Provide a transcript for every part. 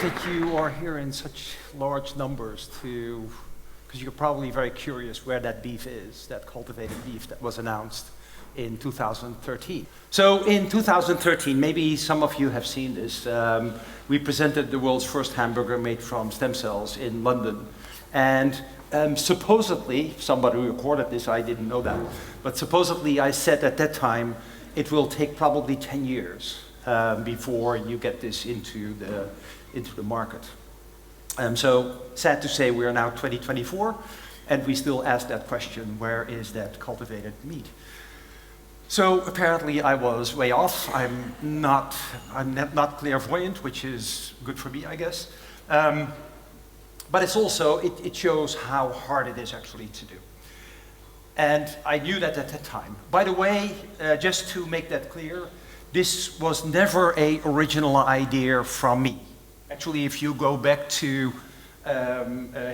that you are here in such large numbers because you're probably very curious where that beef is, that cultivated beef that was announced in 2013. So in 2013, maybe some of you have seen this, we presented the world's first hamburger made from stem cells in London. And supposedly, somebody recorded this, I didn't know that, but supposedly I said at that time, it will take probably 10 years before you get this into the market. So sad to say we are now 2024 and we still ask that question, where is that cultivated meat? So apparently I was way off. I'm not clairvoyant, which is good for me, I guess. But it's also, it shows how hard it is actually to do. And I knew that at that time. By the way, just to make that clear, this was never an original idea from me. Actually, if you go back to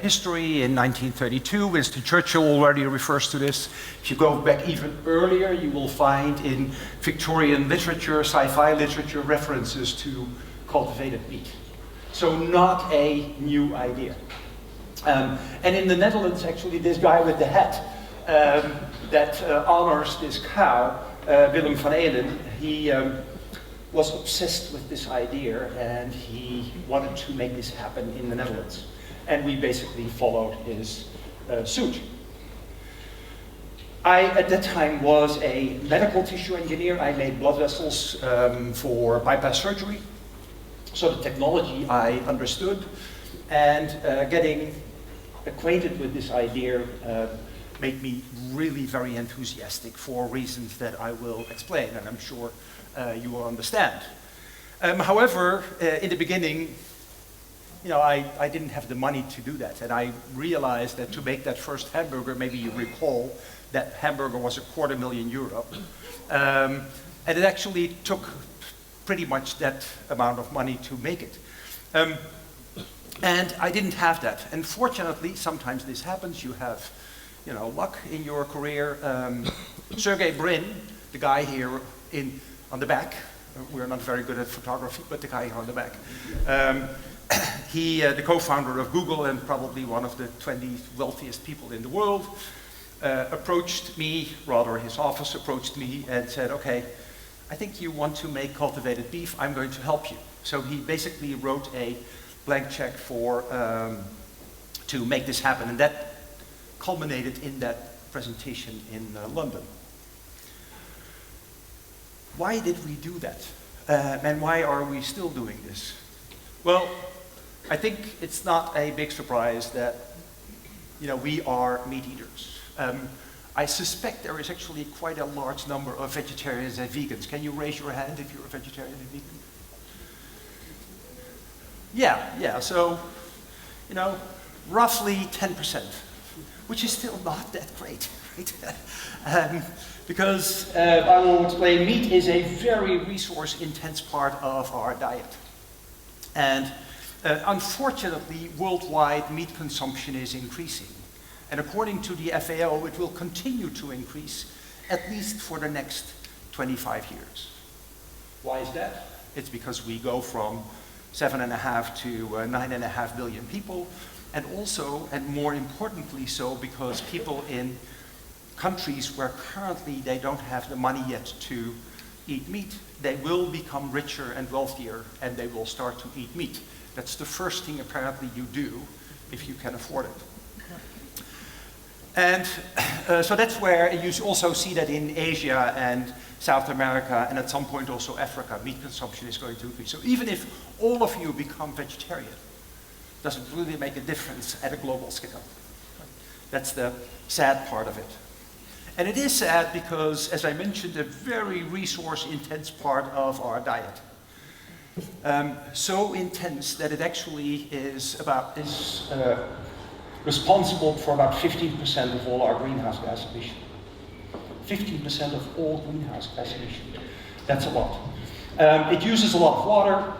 history in 1932, Winston Churchill already refers to this. If you go back even earlier, you will find in Victorian literature, sci-fi literature, references to cultivated meat. So not a new idea. And in the Netherlands, actually, this guy with the hat that honors this cow, Willem van Eelen, he was obsessed with this idea and he wanted to make this happen in the Netherlands. And we basically followed his suit. I, at that time, was a medical tissue engineer. I made blood vessels for bypass surgery. So the technology I understood, and getting acquainted with this idea made me really very enthusiastic for reasons that I will explain, and I'm sure you will understand. However, in the beginning, you know, I didn't have the money to do that, and I realized that to make that first hamburger, maybe you recall, that hamburger was €250,000, and it actually took pretty much that amount of money to make it. And I didn't have that. And fortunately, sometimes this happens. You have, you know, luck in your career. Sergey Brin, the guy here on the back, we're not very good at photography, but the guy here on the back, he, the co-founder of Google and probably one of the 20 wealthiest people in the world, approached me, rather his office approached me and said, okay, I think you want to make cultivated beef, I'm going to help you. So he basically wrote a blank check to make this happen, and that culminated in that presentation in London. Why did we do that? And why are we still doing this? Well, I think it's not a big surprise that, you know, we are meat eaters. I suspect there is actually quite a large number of vegetarians and vegans. Can you raise your hand if you're a vegetarian and vegan? Yeah, so, you know, roughly 10%, which is still not that great, right? Because I will explain, meat is a very resource-intense part of our diet. And unfortunately, worldwide meat consumption is increasing. And according to the FAO, it will continue to increase at least for the next 25 years. Why is that? It's because we go from 7.5 to 9.5 billion people, and also, and more importantly so, because people in countries where currently they don't have the money yet to eat meat, they will become richer and wealthier, and they will start to eat meat. That's the first thing apparently you do if you can afford it. And so that's where you also see that in Asia and South America, and at some point also Africa, meat consumption is going to increase. So even if all of you become vegetarian, doesn't really make a difference at a global scale. That's the sad part of it. And it is sad because, as I mentioned, a very resource-intense part of our diet. So intense that it actually is responsible for about 15% of all our greenhouse gas emissions. 15% of all greenhouse gas emissions. That's a lot. It uses a lot of water,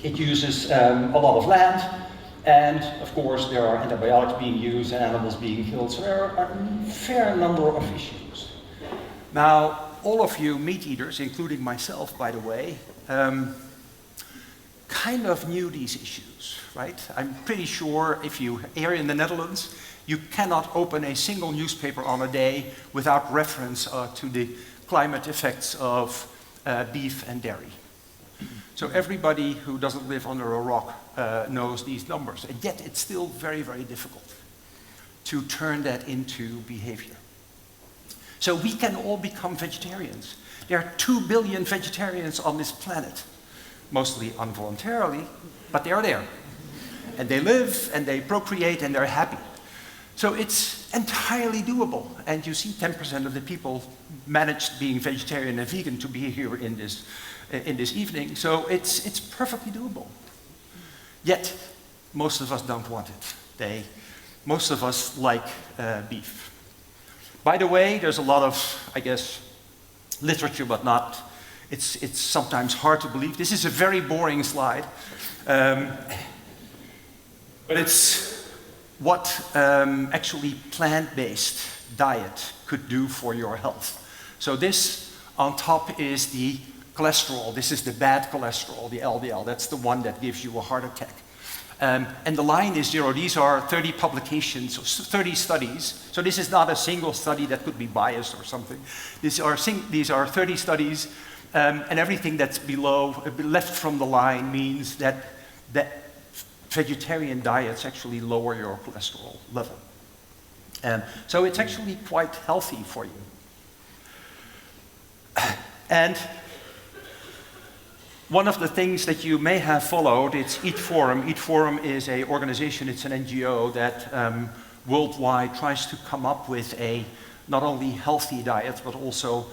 it uses a lot of land, and of course there are antibiotics being used and animals being killed, so there are a fair number of issues. Now, all of you meat eaters, including myself, by the way, kind of knew these issues, right? I'm pretty sure if you, here in the Netherlands, you cannot open a single newspaper on a day without reference to the climate effects of beef and dairy. So everybody who doesn't live under a rock knows these numbers, and yet it's still very, very difficult to turn that into behavior. So we can all become vegetarians. There are 2 billion vegetarians on this planet, mostly involuntarily, but they are there. And they live, and they procreate, and they're happy. So it's entirely doable. And you see 10% of the people managed being vegetarian and vegan to be here in this evening. So it's perfectly doable. Yet, most of us don't want it. Most of us like beef. By the way, there's a lot of, I guess, literature, but not. It's sometimes hard to believe. This is a very boring slide. But it's what actually plant-based diet could do for your health. So this on top is the cholesterol. This is the bad cholesterol, the LDL. That's the one that gives you a heart attack. And the line is 0. These are 30 publications, 30 studies. So this is not a single study that could be biased or something. These are 30 studies, and everything that's left from the line means that vegetarian diets actually lower your cholesterol level. So it's actually quite healthy for you. And one of the things that you may have followed, it's Eat Forum. Eat Forum is an organization, it's an NGO that worldwide tries to come up with not only healthy diets, but also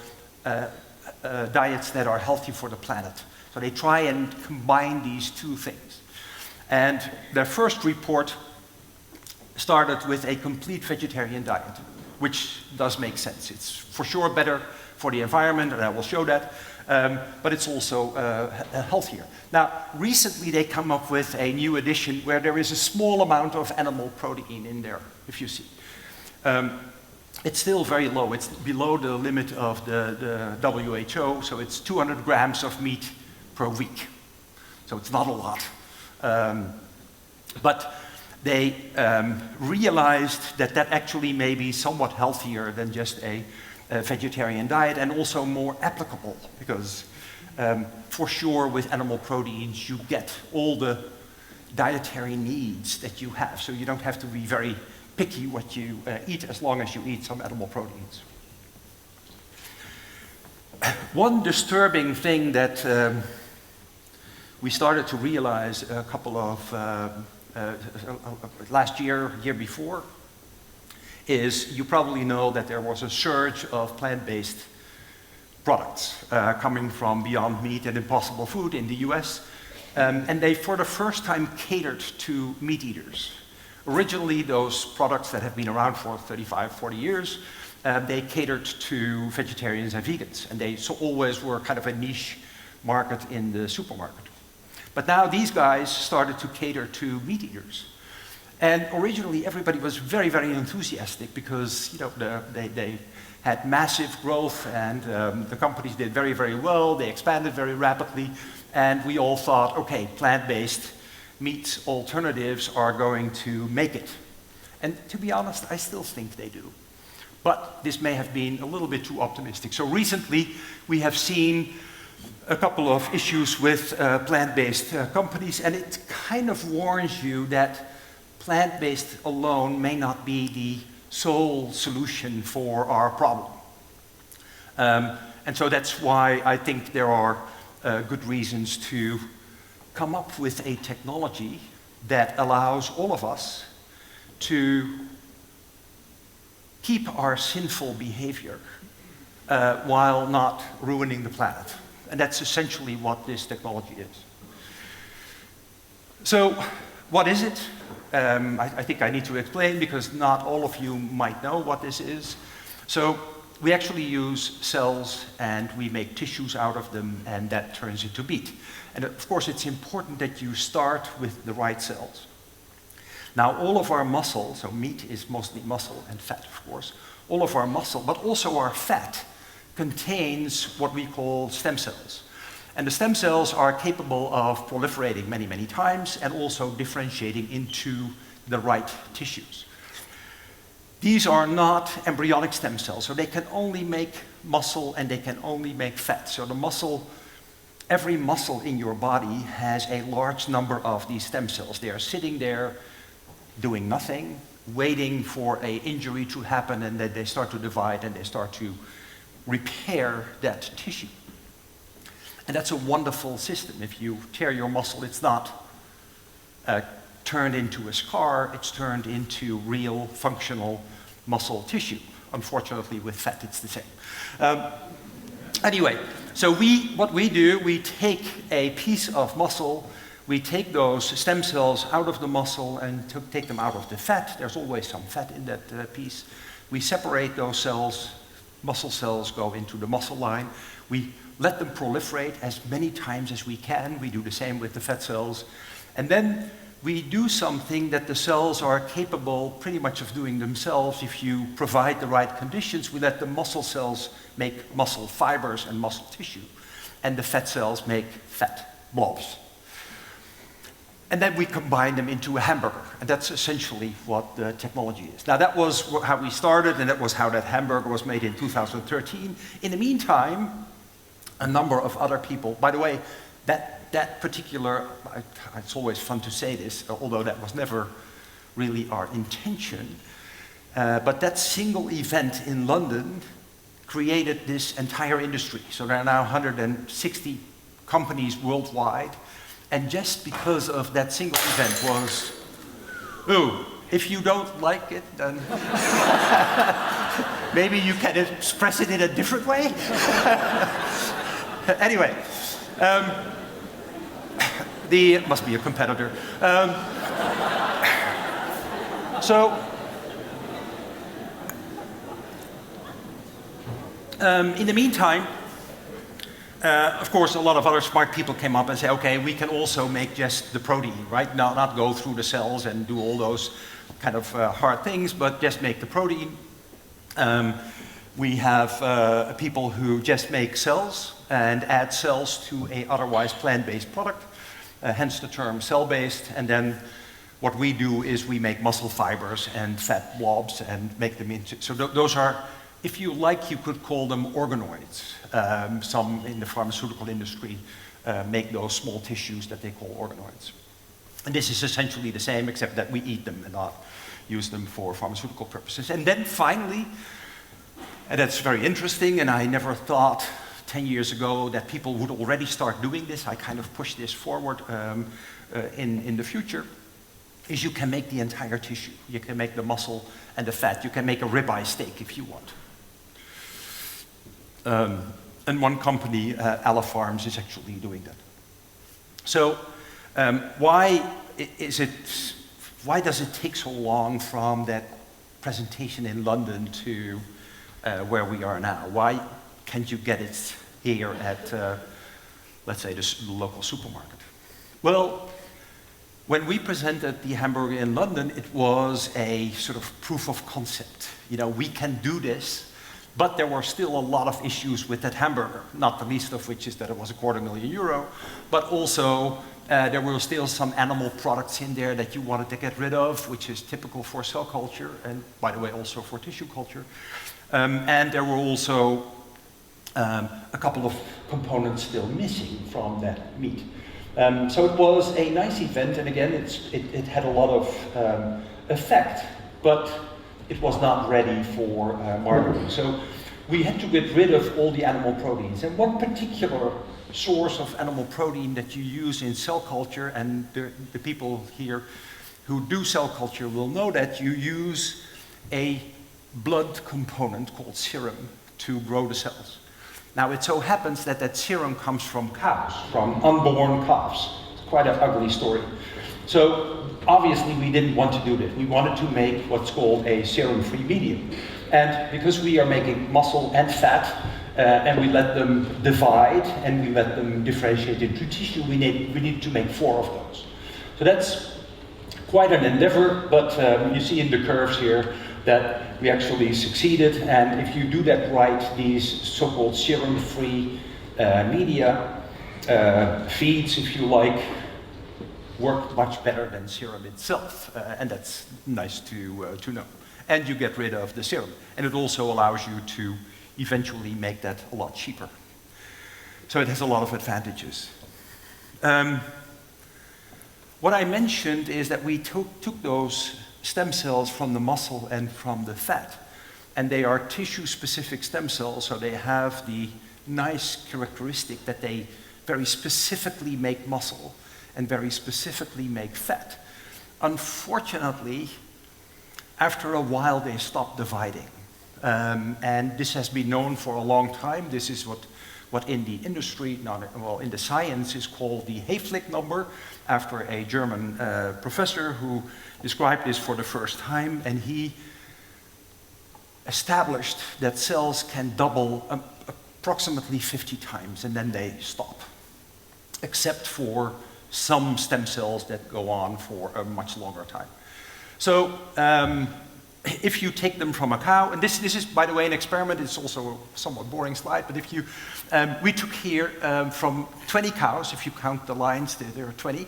diets that are healthy for the planet. So they try and combine these two things. And their first report started with a complete vegetarian diet, which does make sense. It's for sure better for the environment, and I will show that. But it's also healthier. Now, recently they come up with a new edition where there is a small amount of animal protein in there, if you see. It's still very low. It's below the limit of the WHO, so it's 200 grams of meat per week. So it's not a lot. But they realized that actually may be somewhat healthier than just a vegetarian diet, and also more applicable, because for sure with animal proteins you get all the dietary needs that you have, so you don't have to be very picky what you eat as long as you eat some animal proteins. One disturbing thing that we started to realize a couple of last year before, is you probably know that there was a surge of plant-based products coming from Beyond Meat and Impossible Food in the US. And they, for the first time, catered to meat eaters. Originally, those products that have been around for 35, 40 years, they catered to vegetarians and vegans. And they always were kind of a niche market in the supermarket. But now these guys started to cater to meat eaters. And originally, everybody was very, very enthusiastic because they had massive growth, and the companies did very, very well. They expanded very rapidly, and we all thought, okay, plant-based meat alternatives are going to make it. And to be honest, I still think they do. But this may have been a little bit too optimistic. So recently, we have seen a couple of issues with plant-based companies, and it kind of warns you that plant-based alone may not be the sole solution for our problem. And so that's why I think there are good reasons to come up with a technology that allows all of us to keep our sinful behavior while not ruining the planet. And that's essentially what this technology is. So, what is it? I think I need to explain, because not all of you might know what this is. So we actually use cells and we make tissues out of them, and that turns into meat. And of course it's important that you start with the right cells. Now all of our muscle, so meat is mostly muscle and fat of course, all of our muscle, but also our fat contains what we call stem cells. And the stem cells are capable of proliferating many, many times and also differentiating into the right tissues. These are not embryonic stem cells, so they can only make muscle and they can only make fat. So the muscle, every muscle in your body has a large number of these stem cells. They are sitting there doing nothing, waiting for an injury to happen, and then they start to divide and they start to repair that tissue. And that's a wonderful system. If you tear your muscle, it's not turned into a scar, it's turned into real functional muscle tissue. Unfortunately, with fat, it's the same. Anyway, so what we do, we take a piece of muscle, we take those stem cells out of the muscle and take them out of the fat. There's always some fat in that piece. We separate those cells, muscle cells go into the muscle line. We let them proliferate as many times as we can. We do the same with the fat cells. And then we do something that the cells are capable pretty much of doing themselves if you provide the right conditions. We let the muscle cells make muscle fibers and muscle tissue, and the fat cells make fat blobs. And then we combine them into a hamburger, and that's essentially what the technology is. Now that was how we started, and that was how that hamburger was made in 2013. In the meantime, a number of other people, by the way, that particular, it's always fun to say this, although that was never really our intention, but that single event in London created this entire industry. So there are now 160 companies worldwide, and just because of that single event was, oh, if you don't like it, then maybe you can express it in a different way. Anyway, must be a competitor. In the meantime, of course, a lot of other smart people came up and said, okay, we can also make just the protein, right? Not go through the cells and do all those kind of hard things, but just make the protein. We have people who just make cells and add cells to a otherwise plant-based product, hence the term cell-based. And then what we do is we make muscle fibers and fat blobs and make them into, so those are, if you like, you could call them organoids. Some in the pharmaceutical industry make those small tissues that they call organoids. And this is essentially the same, except that we eat them and not use them for pharmaceutical purposes. And then finally, and that's very interesting, and I never thought 10 years ago that people would already start doing this. I kind of pushed this forward in the future, is you can make the entire tissue. You can make the muscle and the fat. You can make a ribeye steak if you want. And one company, Alla Farms, is actually doing that. So why does it take so long from that presentation in London to where we are now? Why can't you get it here at, let's say, the local supermarket? Well, when we presented the hamburger in London, it was a sort of proof of concept. You know, we can do this, but there were still a lot of issues with that hamburger, not the least of which is that it was €250,000, but also there were still some animal products in there that you wanted to get rid of, which is typical for cell culture, and by the way, also for tissue culture. And there were also a couple of components still missing from that meat. So it was a nice event, and again, it had a lot of effect, but it was not ready for marketing. So we had to get rid of all the animal proteins. And one particular source of animal protein that you use in cell culture, and the people here who do cell culture will know that you use a blood component called serum to grow the cells. Now it so happens that that serum comes from cows, from unborn calves. It's quite an ugly story. So obviously we didn't want to do this. We wanted to make what's called a serum-free medium. And because we are making muscle and fat, and we let them divide, and we let them differentiate into tissue, we need to make 4 of those. So that's quite an endeavor, but you see in the curves here that we actually succeeded, and if you do that right, these so-called serum-free media feeds, if you like, work much better than serum itself, and that's nice to know. And you get rid of the serum, and it also allows you to eventually make that a lot cheaper. So it has a lot of advantages. What I mentioned is that we took those stem cells from the muscle and from the fat, and they are tissue-specific stem cells, so they have the nice characteristic that they very specifically make muscle and very specifically make fat. Unfortunately, after a while they stop dividing. And this has been known for a long time. This is what in the industry, in the science is called the Hayflick number, after a German professor who described this for the first time, and he established that cells can double approximately 50 times, and then they stop, except for some stem cells that go on for a much longer time. So if you take them from a cow, and this is, by the way, an experiment. It's also a somewhat boring slide, but if you, we took here from 20 cows, if you count the lines, there are 20.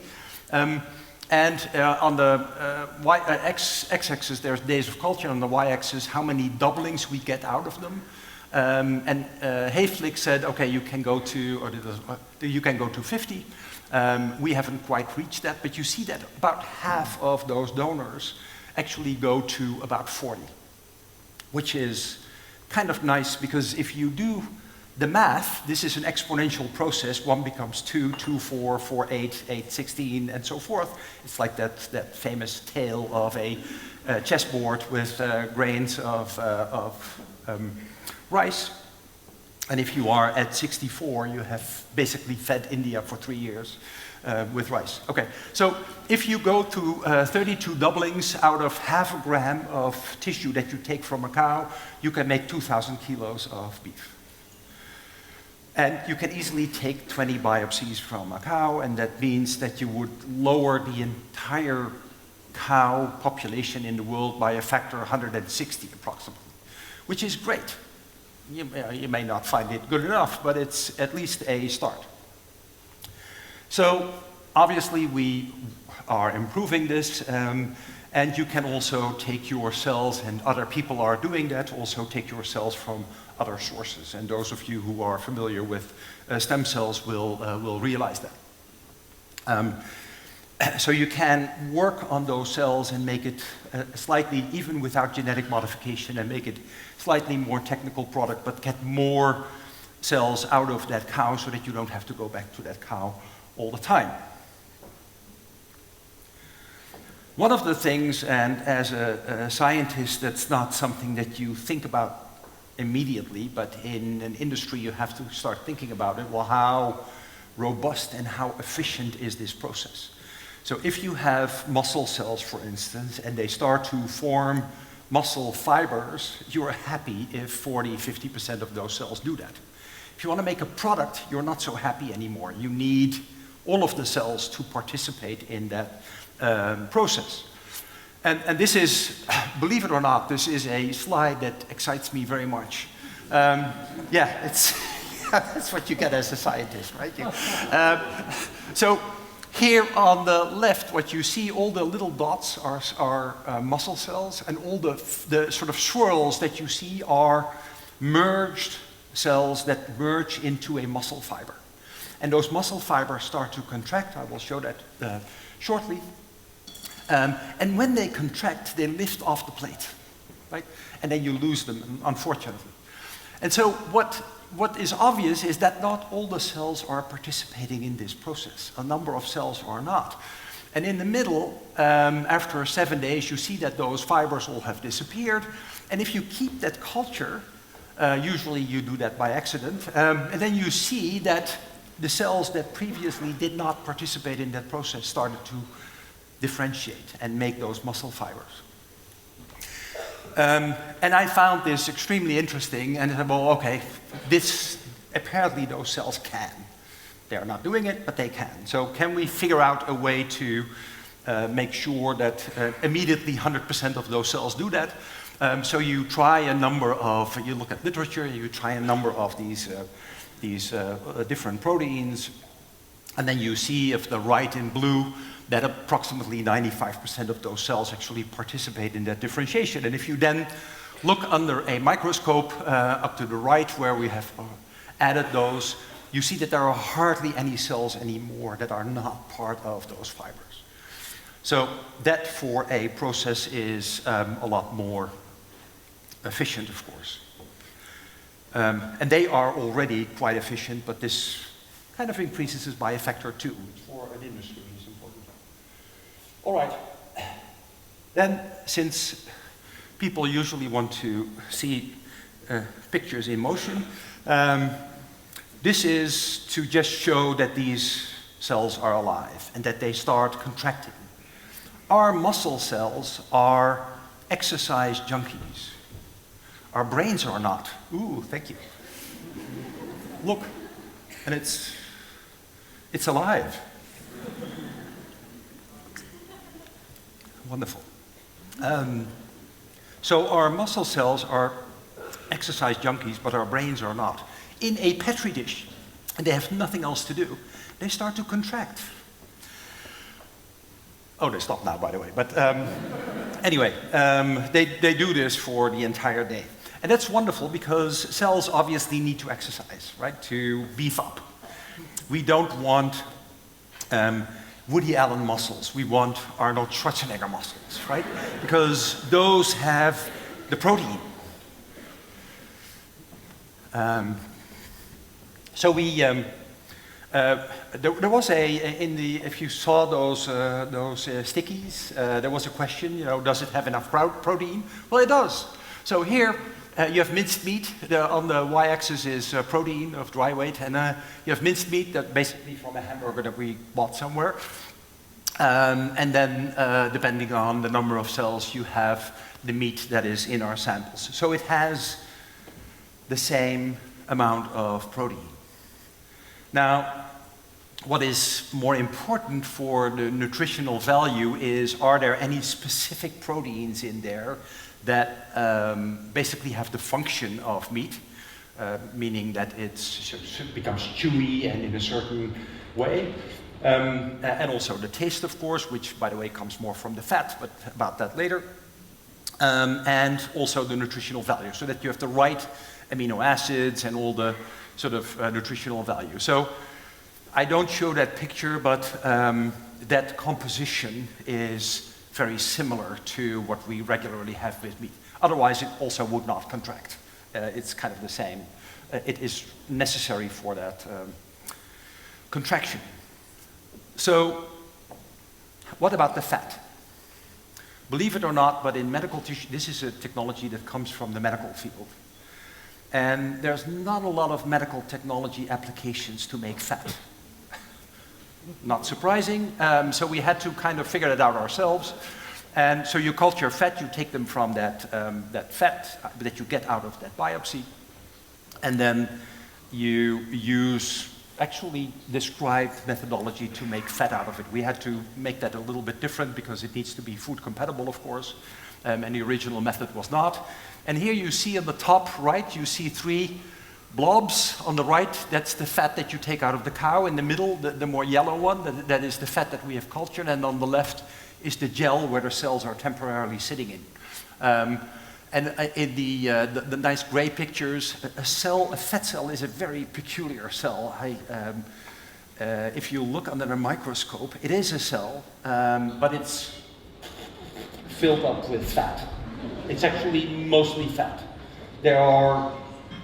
And on the x-axis, there's days of culture. On the y-axis, how many doublings we get out of them. And Hayflick said, okay, you can go to, you can go to 50. We haven't quite reached that, but you see that about half of those donors actually go to about 40, which is kind of nice, because if you do the math, this is an exponential process. 1 becomes 2, 2, 4, 4, 8, 8, 16, and so forth. It's like that famous tale of a chessboard with grains of rice. And if you are at 64, you have basically fed India for 3 years with rice. Okay, so if you go to 32 doublings out of half a gram of tissue that you take from a cow, you can make 2,000 kilos of beef. And you can easily take 20 biopsies from a cow, and that means that you would lower the entire cow population in the world by a factor 160 approximately, which is great. You may not find it good enough, but it's at least a start. So obviously we are improving this, and you can also take your cells, and other people are doing that, also take your cells from other sources. And those of you who are familiar with stem cells will realize that. So you can work on those cells and make it slightly, even without genetic modification, and make it slightly more technical product, but get more cells out of that cow so that you don't have to go back to that cow all the time. One of the things, and as a scientist, that's not something that you think about immediately, but in an industry you have to start thinking about it. Well, how robust and how efficient is this process? So if you have muscle cells, for instance, and they start to form muscle fibers, you're happy if 40, 50% of those cells do that. If you want to make a product, you're not so happy anymore. You need all of the cells to participate in that process. And this is, believe it or not, this is a slide that excites me very much. Yeah, it's that's what you get as a scientist, right? So here on the left, what you see, all the little dots are muscle cells, and all the sort of swirls that you see are merged cells that merge into a muscle fiber. And those muscle fibers start to contract. I will show that shortly. And when they contract, they lift off the plate, right? And then you lose them, unfortunately. And so what is obvious is that not all the cells are participating in this process. A number of cells are not. And in the middle, after 7 days, you see that those fibers all have disappeared. And if you keep that culture, usually you do that by accident, and then you see that the cells that previously did not participate in that process started to differentiate and make those muscle fibers. And I found this extremely interesting, and I said, well, okay, apparently those cells can. They're not doing it, but they can. So can we figure out a way to make sure that immediately 100% of those cells do that? So you try a number of, you look at literature, you try a number of these different proteins, And then you see if the right in blue that approximately 95% of those cells actually participate in that differentiation. And if you then look under a microscope up to the right where we have added those, you see that there are hardly any cells anymore that are not part of those fibers. So that for a process is a lot more efficient, of course. And they are already quite efficient, but this kind of increases it by a factor 2. For an industry, it's important. All right. Then, since people usually want to see pictures in motion, this is to just show that these cells are alive and that they start contracting. Our muscle cells are exercise junkies. Our brains are not. Ooh, thank you. Look, and it's alive. Wonderful. So our muscle cells are exercise junkies, but our brains are not. In a petri dish, and they have nothing else to do, they start to contract. Oh, they stopped now, by the way. But anyway, they do this for the entire day. And that's wonderful because cells obviously need to exercise, right, to beef up. We don't want Woody Allen muscles. We want Arnold Schwarzenegger muscles, right? Because those have the protein. So we, there was if you saw those stickies, there was a question, does it have enough protein? Well, it does. So here you have minced meat. On the y-axis is protein of dry weight, and you have minced meat that basically from a hamburger that we bought somewhere. And then, depending on the number of cells, you have the meat that is in our samples. So it has the same amount of protein. Now, what is more important for the nutritional value is, are there any specific proteins in there that basically have the function of meat, meaning that it becomes chewy and in a certain way. And also the taste, of course, which, by the way, comes more from the fat, but about that later. And also the nutritional value, so that you have the right amino acids and all the sort of nutritional value. So I don't show that picture, but that composition is very similar to what we regularly have with meat. Otherwise, it also would not contract. It's kind of the same. It is necessary for that contraction. So, what about the fat? Believe it or not, but in medical tissue, this is a technology that comes from the medical field. And there's not a lot of medical technology applications to make fat. Not surprising, so we had to kind of figure it out ourselves. And so you culture fat, you take them from that fat that you get out of that biopsy, and then you use actually described methodology to make fat out of it. We had to make that a little bit different because it needs to be food compatible, of course, and the original method was not. And here you see on the top right, you see 3 blobs. On the right, that's the fat that you take out of the cow. In the middle, the more yellow one, that is the fat that we have cultured. And on the left is the gel where the cells are temporarily sitting in. And in the nice gray pictures, a fat cell is a very peculiar cell. If you look under a microscope, it is a cell, but it's filled up with fat. It's actually mostly fat. There are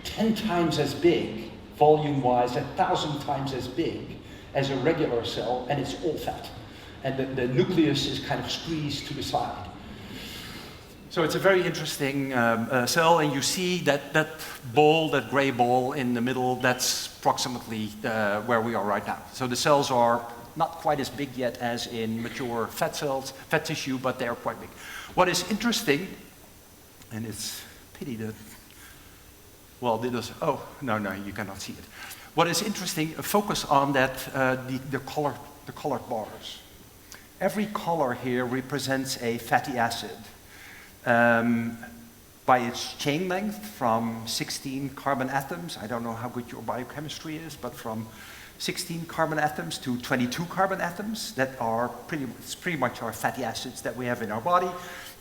10 times as big, volume-wise, 1,000 times as big as a regular cell, and it's all fat. And the nucleus is kind of squeezed to the side. So it's a very interesting cell, and you see that ball, that gray ball in the middle, that's approximately where we are right now. So the cells are not quite as big yet as in mature fat cells, fat tissue, but they are quite big. What is interesting, and it's pity that, well, no, you cannot see it. What is interesting, focus on that, the colored bars. Every color here represents a fatty acid. by its chain length from 16 carbon atoms. I don't know how good your biochemistry is, but from 16 carbon atoms to 22 carbon atoms that are pretty much our fatty acids that we have in our body.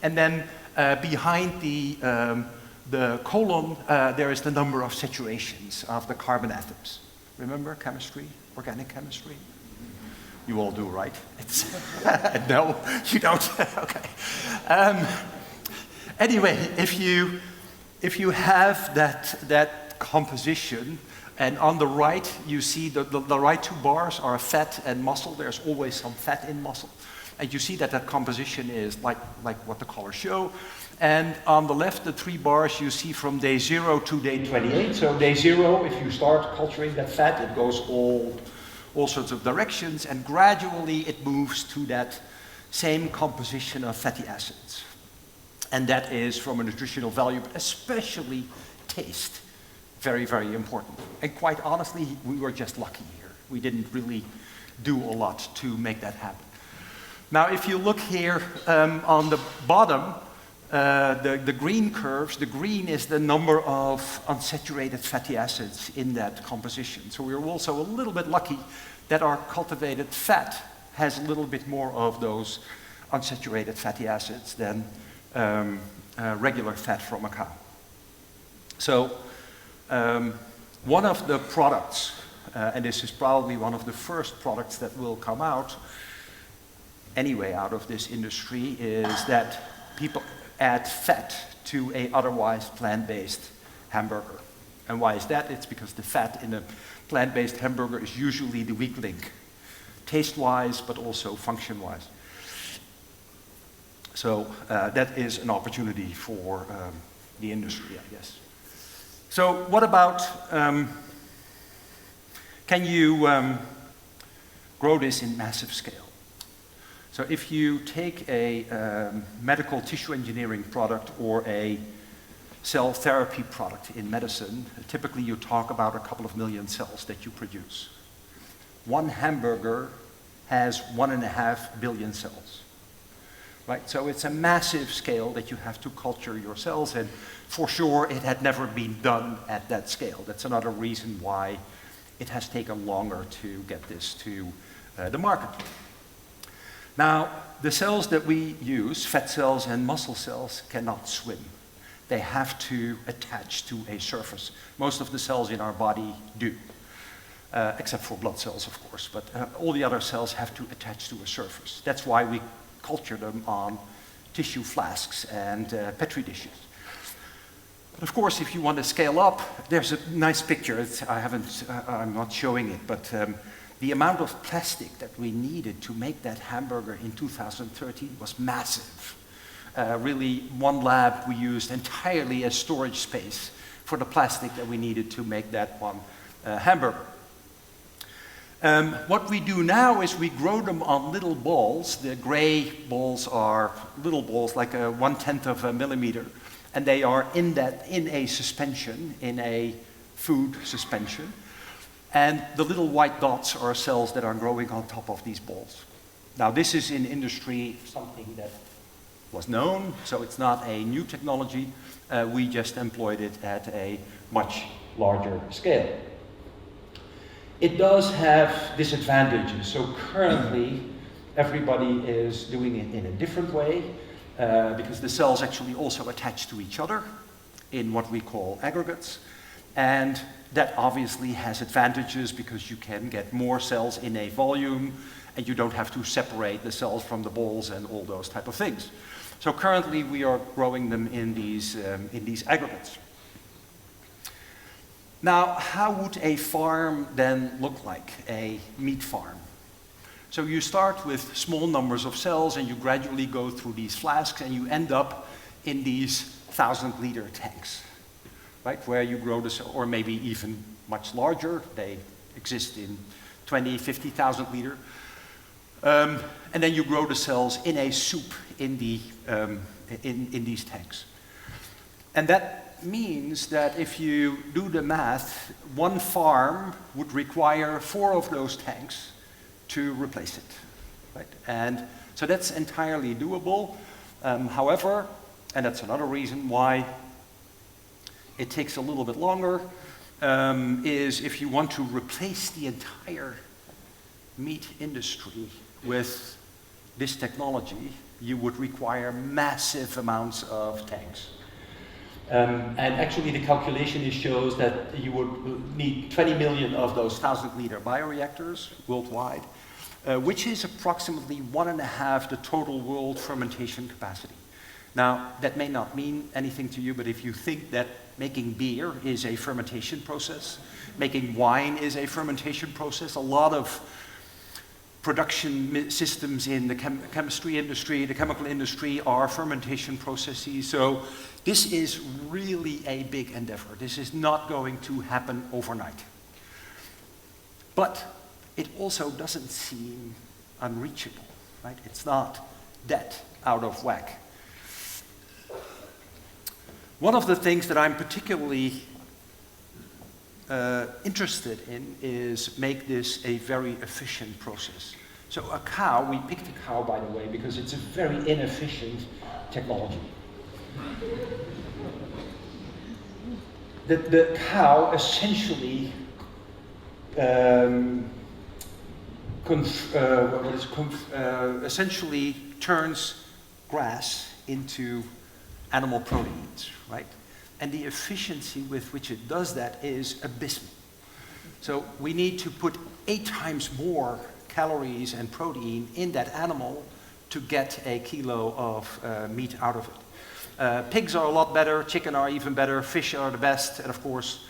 And then behind the colon, there is the number of saturations of the carbon atoms. Remember chemistry, organic chemistry? You all do, right? No, you don't. Okay. Anyway, if you have that composition, and on the right you see the right two bars are fat and muscle. There's always some fat in muscle, and you see that composition is like what the colors show. And on the left, the three bars you see from day 0 to day 28. So day 0, if you start culturing that fat, it goes all sorts of directions, and gradually it moves to that same composition of fatty acids. And that is, from a nutritional value, but especially taste, very, very important. And quite honestly, we were just lucky here. We didn't really do a lot to make that happen. Now, if you look here on the bottom, the green curves, the green is the number of unsaturated fatty acids in that composition. So we're also a little bit lucky that our cultivated fat has a little bit more of those unsaturated fatty acids than regular fat from a cow. So one of the products, and this is probably one of the first products that will come out anyway out of this industry, is that people add fat to a otherwise plant-based hamburger. And why is that? It's because the fat in a plant-based hamburger is usually the weak link, taste-wise, but also function-wise. So that is an opportunity for the industry, I guess. So what about, can you grow this in massive scale? So if you take a medical tissue engineering product or a cell therapy product in medicine, typically you talk about a couple of million cells that you produce. One hamburger has 1.5 billion cells. Right? So it's a massive scale that you have to culture your cells, and for sure it had never been done at that scale. That's another reason why it has taken longer to get this to the market. Now, the cells that we use, fat cells and muscle cells, cannot swim. They have to attach to a surface. Most of the cells in our body do, except for blood cells, of course, but all the other cells have to attach to a surface. That's why we culture them on tissue flasks and Petri dishes. But of course, if you want to scale up, there's a nice picture. I'm not showing it, but the amount of plastic that we needed to make that hamburger in 2013 was massive. Really, one lab we used entirely as storage space for the plastic that we needed to make that one hamburger. What we do now is we grow them on little balls. The gray balls are little balls, like 1/10 of a millimeter, and they are in a suspension, in a food suspension. And the little white dots are cells that are growing on top of these balls. Now, this is in industry something that was known, so it's not a new technology. We just employed it at a much larger scale. It does have disadvantages. So currently, everybody is doing it in a different way because the cells actually also attach to each other in what we call aggregates. And that obviously has advantages because you can get more cells in a volume and you don't have to separate the cells from the balls and all those type of things. So currently we are growing them in these aggregates. Now, how would a farm then look like, a meat farm? So you start with small numbers of cells and you gradually go through these flasks and you end up in these 1,000-liter tanks, right, where you grow the cell, or maybe even much larger. They exist in 20, 50,000 liter. And then you grow the cells in a soup in these tanks. And that means that if you do the math, one farm would require 4 of those tanks to replace it, right? And so that's entirely doable. However, and that's another reason why it takes a little bit longer, is if you want to replace the entire meat industry with this technology, you would require massive amounts of tanks. And actually the calculation shows that you would need 20 million of those 1,000-liter bioreactors worldwide, which is approximately 1.5 the total world fermentation capacity. Now, that may not mean anything to you, but if you think that making beer is a fermentation process, making wine is a fermentation process, a lot of production systems in the chemistry industry, the chemical industry are fermentation processes. So this is really a big endeavor. This is not going to happen overnight. But it also doesn't seem unreachable, right? It's not that out of whack. One of the things that I'm particularly interested in is make this a very efficient process. So a cow, we picked a cow by the way because it's a very inefficient technology. The cow essentially essentially turns grass into animal proteins, right? And the efficiency with which it does that is abysmal. So we need to put 8 times more calories and protein in that animal to get a kilo of meat out of it. Pigs are a lot better, chicken are even better, fish are the best, and of course,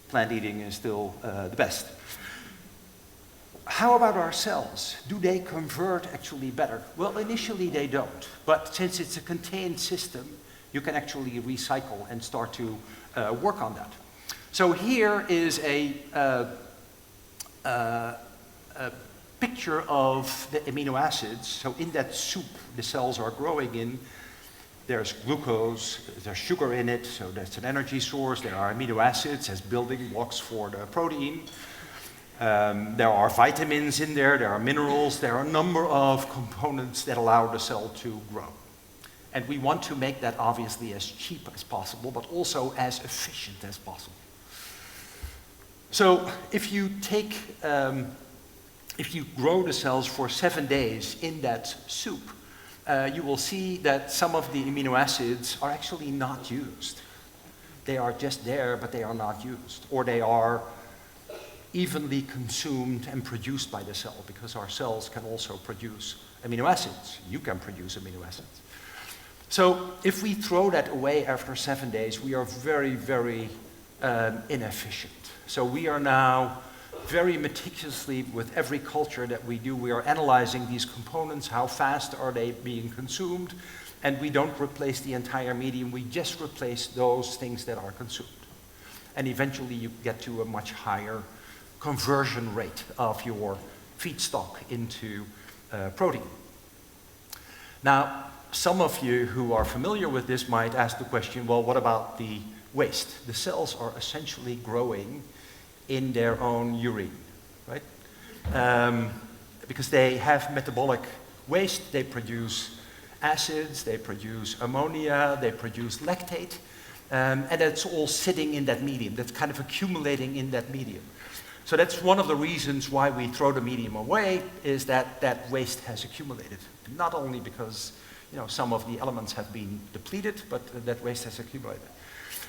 plant eating is still the best. How about our cells? Do they convert actually better? Well, initially they don't, but since it's a contained system, you can actually recycle and start to work on that. So here is a picture of the amino acids. So in that soup the cells are growing in, there's glucose, there's sugar in it, so that's an energy source. There are amino acids as building blocks for the protein. There are vitamins in there, there are minerals, there are a number of components that allow the cell to grow. And we want to make that obviously as cheap as possible, but also as efficient as possible. So if you take, if you grow the cells for 7 days in that soup, you will see that some of the amino acids are actually not used. They are just there, but they are not used. Or they are evenly consumed and produced by the cell, because our cells can also produce amino acids. You can produce amino acids. So if we throw that away after 7 days, we are very, very inefficient. So we are now very meticulously, with every culture that we do, we are analyzing these components, how fast are they being consumed, and we don't replace the entire medium, we just replace those things that are consumed. And eventually you get to a much higher conversion rate of your feedstock into protein. Now, some of you who are familiar with this might ask the question, well, what about the waste? The cells are essentially growing in their own urine, right? Because they have metabolic waste, they produce acids, they produce ammonia, they produce lactate, and it's all sitting in that medium, that's kind of accumulating in that medium. So that's one of the reasons why we throw the medium away, is that that waste has accumulated. Not only because some of the elements have been depleted, but that waste has accumulated.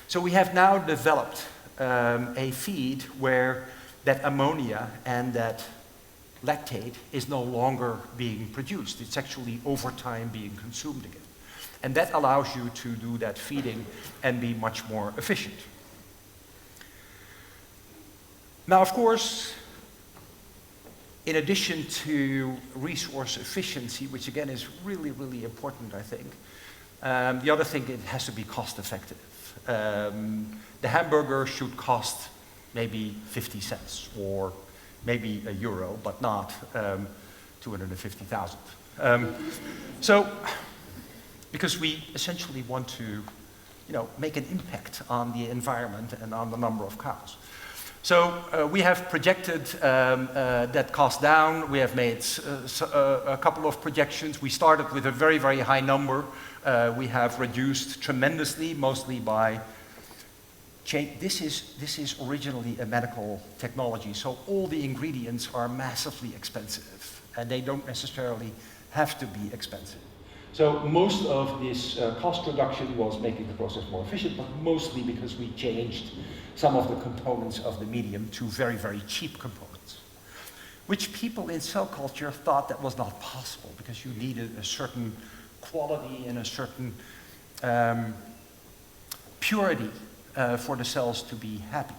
So we have now developed a feed where that ammonia and that lactate is no longer being produced. It's actually over time being consumed again. And that allows you to do that feeding and be much more efficient. Now, of course, in addition to resource efficiency, which again is really, really important, I think, the other thing, it has to be cost effective. The hamburger should cost maybe 50 cents or maybe €1, but not 250,000. So, because we essentially want to, make an impact on the environment and on the number of cows. So we have projected that cost down. We have made a couple of projections. We started with a very, very high number. We have reduced tremendously, mostly by this is originally a medical technology, so all the ingredients are massively expensive, and they don't necessarily have to be expensive. So most of this cost reduction was making the process more efficient, but mostly because we changed some of the components of the medium to very, very cheap components, which people in cell culture thought that was not possible because you needed a certain quality and a certain purity for the cells to be happy.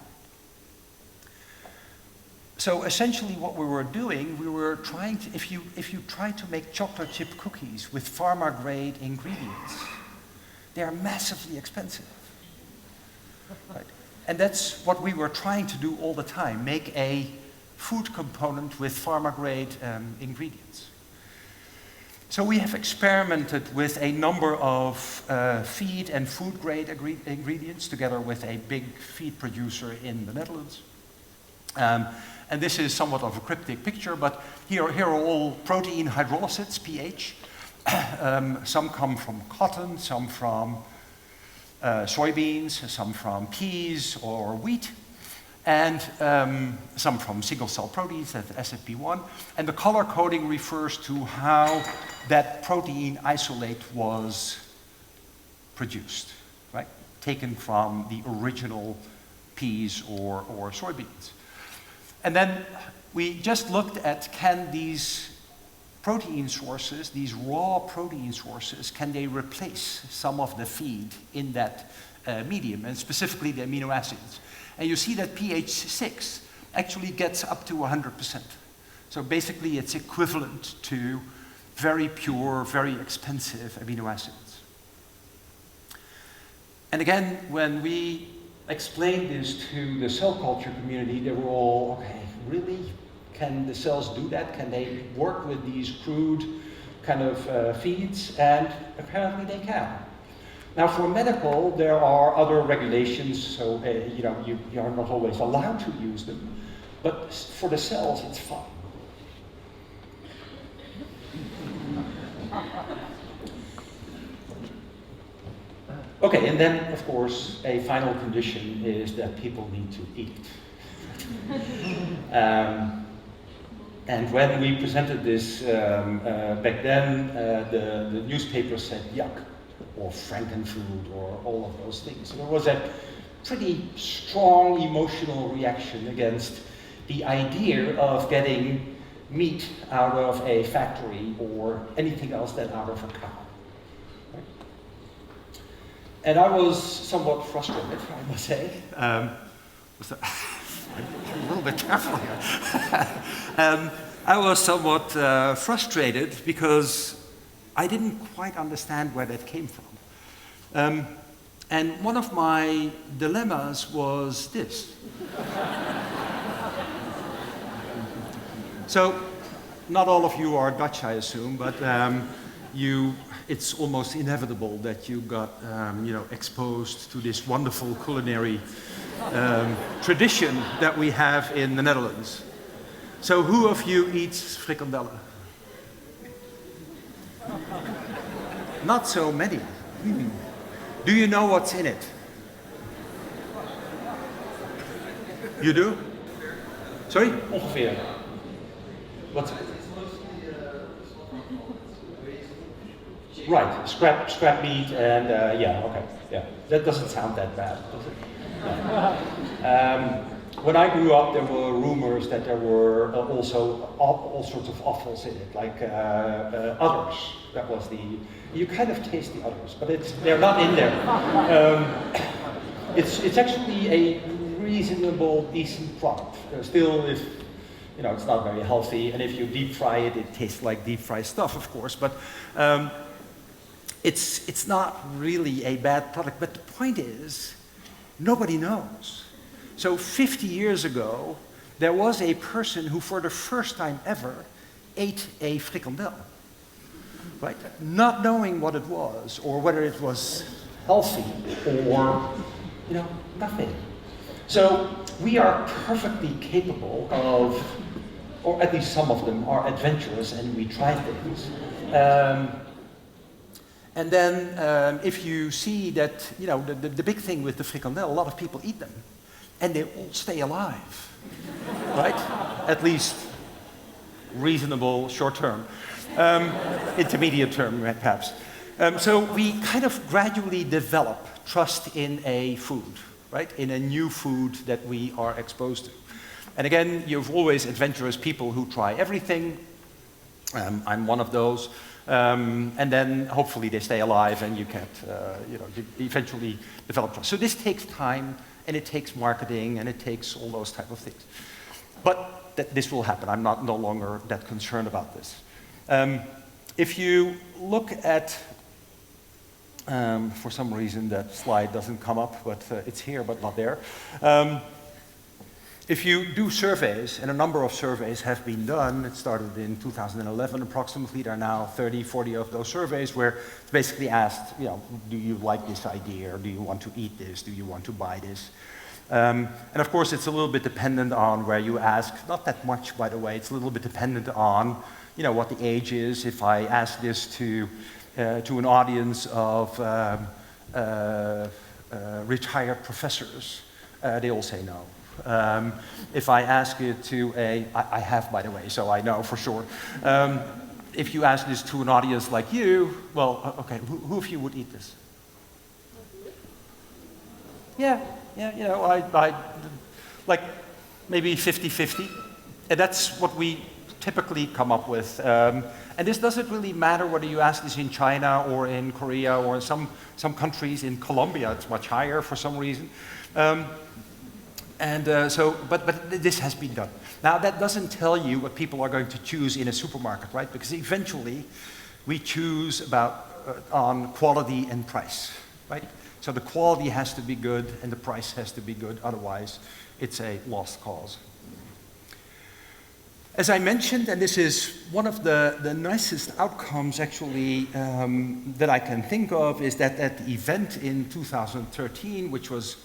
So essentially what we were doing, we were trying to, if you try to make chocolate chip cookies with pharma grade ingredients, they are massively expensive. Right? And that's what we were trying to do all the time, make a food component with pharma grade ingredients. So we have experimented with a number of feed and food grade ingredients together with a big feed producer in the Netherlands. And this is somewhat of a cryptic picture, but here are all protein hydrolysates, pH. Some come from cotton, some from soybeans, some from peas or wheat, and some from single-cell proteins, that's SFP1. And the color coding refers to how that protein isolate was produced, right? Taken from the original peas or soybeans. And then we just looked at, can these protein sources, these raw protein sources, can they replace some of the feed in that medium, and specifically the amino acids? And you see that pH 6 actually gets up to 100%. So basically it's equivalent to very pure, very expensive amino acids. And again, when we explained this to the cell culture community, they were all, okay, really? Can the cells do that? Can they work with these crude kind of feeds? And apparently they can. Now for medical, there are other regulations, so you are not always allowed to use them, but for the cells, it's fine. Okay, and then, of course, a final condition is that people need to eat. And when we presented this back then, the newspaper said yuck, or frankenfood, or all of those things. So there was a pretty strong emotional reaction against the idea of getting meat out of a factory or anything else than out of a cow. And I was somewhat frustrated, I must say. A little bit careful here. I was somewhat frustrated because I didn't quite understand where that came from. And one of my dilemmas was this. So, not all of you are Dutch, I assume, but it's almost inevitable that you got exposed to this wonderful culinary tradition that we have in the Netherlands. So who of you eats frikandellen? Not so many. Do you know what's in it? You do? Sorry? Ongeveer. What's it? Right, scrap meat and yeah, okay, yeah. That doesn't sound that bad, does it? Yeah. When I grew up, there were rumors that there were also all sorts of offals in it, like others. That was you kind of taste the others, but they're not in there. It's actually a reasonable, decent product. Still, if it's not very healthy, and if you deep fry it, it tastes like deep fried stuff, of course. But it's not really a bad product. But the point is, nobody knows. So 50 years ago, there was a person who, for the first time ever, ate a frikandel, right? Not knowing what it was, or whether it was healthy, or nothing. So we are perfectly capable of, or at least some of them are adventurous, and we try things. And then if you see that, you know, the big thing with the frikandel, a lot of people eat them, and they all stay alive, right? At least reasonable short term, intermediate term perhaps. So we kind of gradually develop trust in a food, right? In a new food that we are exposed to. And again, you've always adventurous people who try everything. I'm one of those. And then hopefully they stay alive and you can't, you eventually develop trust. So this takes time, and it takes marketing, and it takes all those type of things. But this will happen. I'm no longer that concerned about this. If you look at, for some reason that slide doesn't come up, but it's here but not there. If you do surveys, and a number of surveys have been done, it started in 2011 approximately, there are now 30, 40 of those surveys where it's basically asked, you know, do you like this idea, or do you want to eat this, do you want to buy this? And of course it's a little bit dependent on where you ask, not that much by the way, it's a little bit dependent on, you know, what the age is. If I ask this to an audience of retired professors, they all say no. If I ask it to I have by the way, so I know for sure. If you ask this to an audience like you, well, okay, who of you would eat this? Yeah, you know, I like maybe 50-50. And that's what we typically come up with. And this doesn't really matter whether you ask this in China or in Korea or in some countries. In Colombia, it's much higher for some reason. But this has been done. Now that doesn't tell you what people are going to choose in a supermarket, right? Because eventually we choose on quality and price, right? So the quality has to be good and the price has to be good, otherwise it's a lost cause. As I mentioned, and this is one of the nicest outcomes actually that I can think of, is that at the event in 2013, which was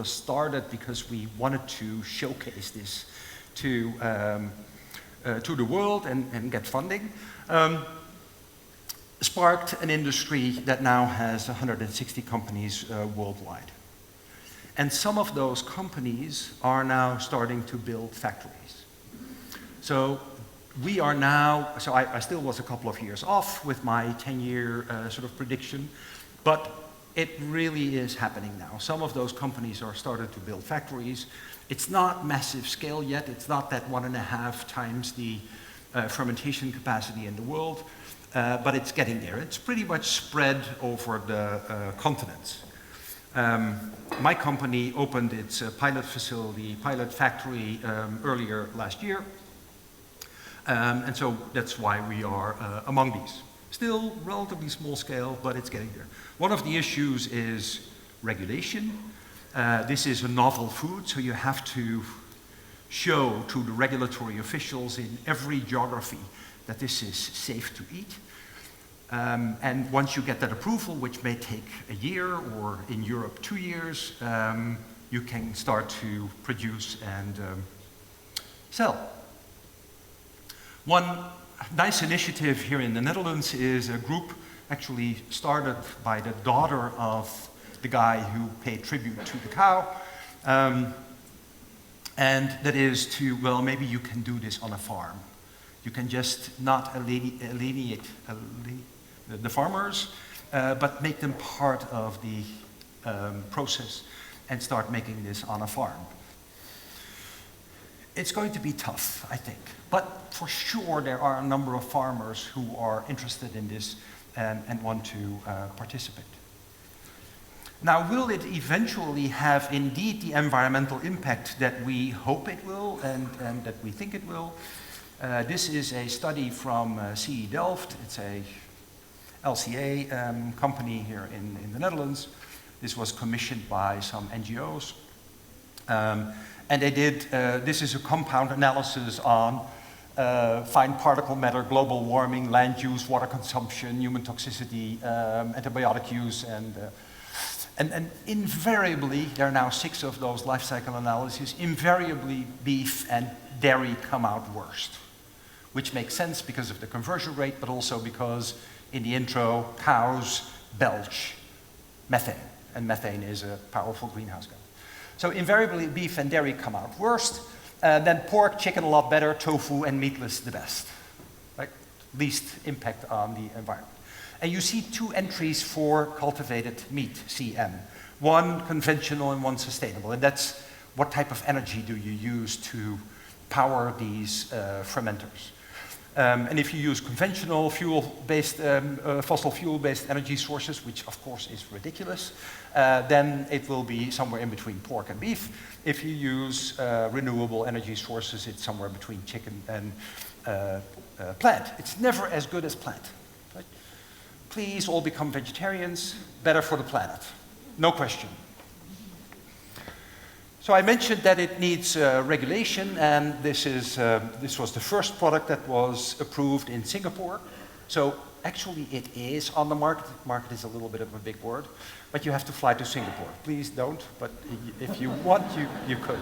started because we wanted to showcase this to the world and get funding, sparked an industry that now has 160 companies worldwide. And some of those companies are now starting to build factories. So we are now, so I still was a couple of years off with my 10-year sort of prediction, but it really is happening now. Some of those companies are started to build factories. It's not massive scale yet. It's not that 1.5 times the fermentation capacity in the world, but it's getting there. It's pretty much spread over the continents. My company opened its pilot factory earlier last year. And so that's why we are among these. Still relatively small scale, but it's getting there. One of the issues is regulation. This is a novel food, so you have to show to the regulatory officials in every geography that this is safe to eat. And once you get that approval, which may take a year, or in Europe 2 years, you can start to produce and sell. One nice initiative here in the Netherlands is a group actually started by the daughter of the guy who paid tribute to the cow. And that is to, well, maybe you can do this on a farm. You can just not alienate the farmers, but make them part of the process and start making this on a farm. It's going to be tough, I think, but for sure there are a number of farmers who are interested in this and want to participate. Now, will it eventually have indeed the environmental impact that we hope it will and that we think it will? This is a study from CE Delft. It's a LCA company here in the Netherlands. This was commissioned by some NGOs. And they did, this is a compound analysis on fine particle matter, global warming, land use, water consumption, human toxicity, antibiotic use, and invariably, there are now 6 of those life cycle analyses, invariably beef and dairy come out worst, which makes sense because of the conversion rate, but also because in the intro, cows belch methane, and methane is a powerful greenhouse gas. So invariably beef and dairy come out worst, then pork, chicken a lot better, tofu and meatless the best. Right? Least impact on the environment. And you see two entries for cultivated meat, CM. One conventional and one sustainable, and that's what type of energy do you use to power these fermenters. And if you use conventional fuel-based, fossil fuel-based energy sources, which of course is ridiculous, then it will be somewhere in between pork and beef. If you use renewable energy sources, it's somewhere between chicken and plant. It's never as good as plant. Right? Please all become vegetarians, better for the planet. No question. So I mentioned that it needs regulation, and this was the first product that was approved in Singapore. So actually it is on the market. Market is a little bit of a big word, but you have to fly to Singapore. Please don't, but if you want, you could.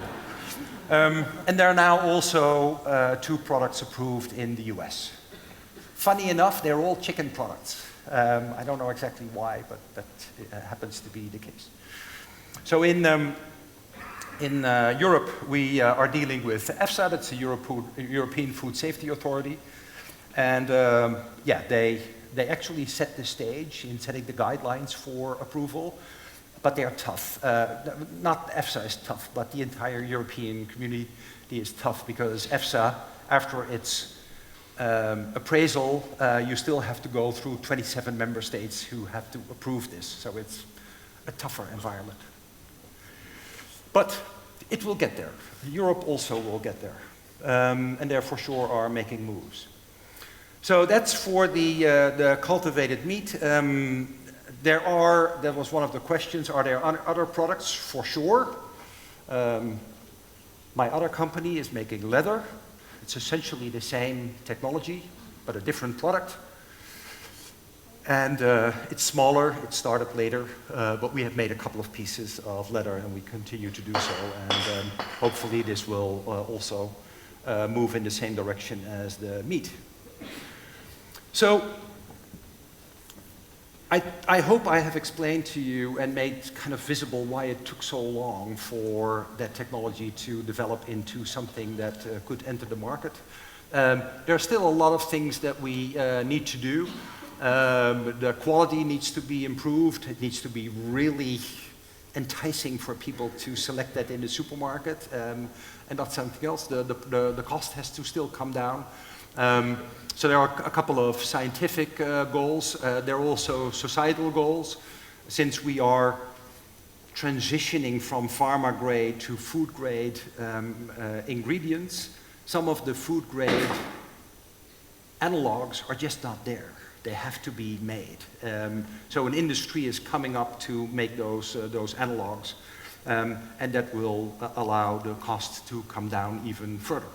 And there are now also 2 products approved in the US. Funny enough, they're all chicken products. I don't know exactly why, but that happens to be the case. So in Europe, we are dealing with EFSA, that's the European Food Safety Authority. And yeah, they actually set the stage in setting the guidelines for approval, but they are tough. Not EFSA is tough, but the entire European community is tough because EFSA, after its appraisal, you still have to go through 27 member states who have to approve this. So it's a tougher environment. But it will get there. Europe also will get there. And they for sure are making moves. So that's for the cultivated meat. That was one of the questions, are there other products? For sure. My other company is making leather. It's essentially the same technology, but a different product. And it's smaller, it started later, but we have made a couple of pieces of leather and we continue to do so. And hopefully this will also move in the same direction as the meat. So I hope I have explained to you and made kind of visible why it took so long for that technology to develop into something that could enter the market. There are still a lot of things that we need to do. The quality needs to be improved. It needs to be really enticing for people to select that in the supermarket and not something else. The cost has to still come down. So there are a couple of scientific goals. There are also societal goals. Since we are transitioning from pharma grade to food grade ingredients, some of the food grade analogs are just not there. They have to be made. So an industry is coming up to make those analogs, and that will allow the cost to come down even further.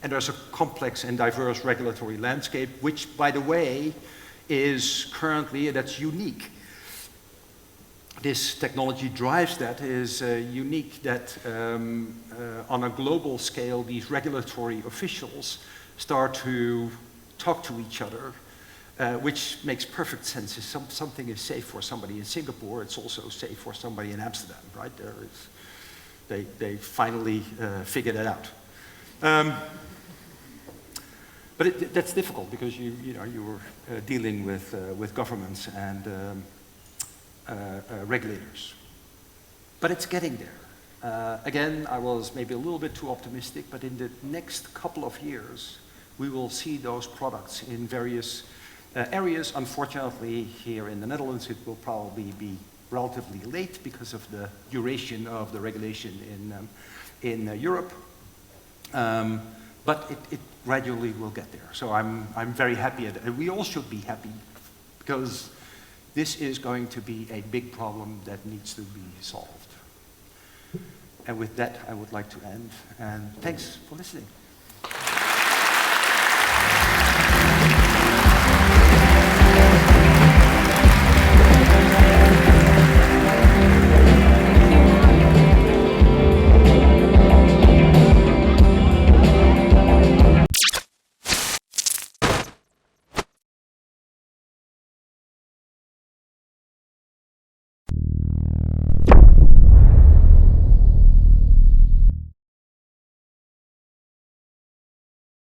And there's a complex and diverse regulatory landscape, which, by the way, is currently, that's unique. This technology drives that, is unique that on a global scale, these regulatory officials start to talk to each other, which makes perfect sense. If something is safe for somebody in Singapore, it's also safe for somebody in Amsterdam, right? They finally figured it out. But that's difficult because you're dealing with governments and regulators. But it's getting there. Again, I was maybe a little bit too optimistic, but in the next couple of years, we will see those products in various areas. Unfortunately, here in the Netherlands, it will probably be relatively late because of the duration of the regulation in Europe. But it gradually will get there. So I'm very happy, and we all should be happy, because this is going to be a big problem that needs to be solved. And with that, I would like to end, and thanks for listening.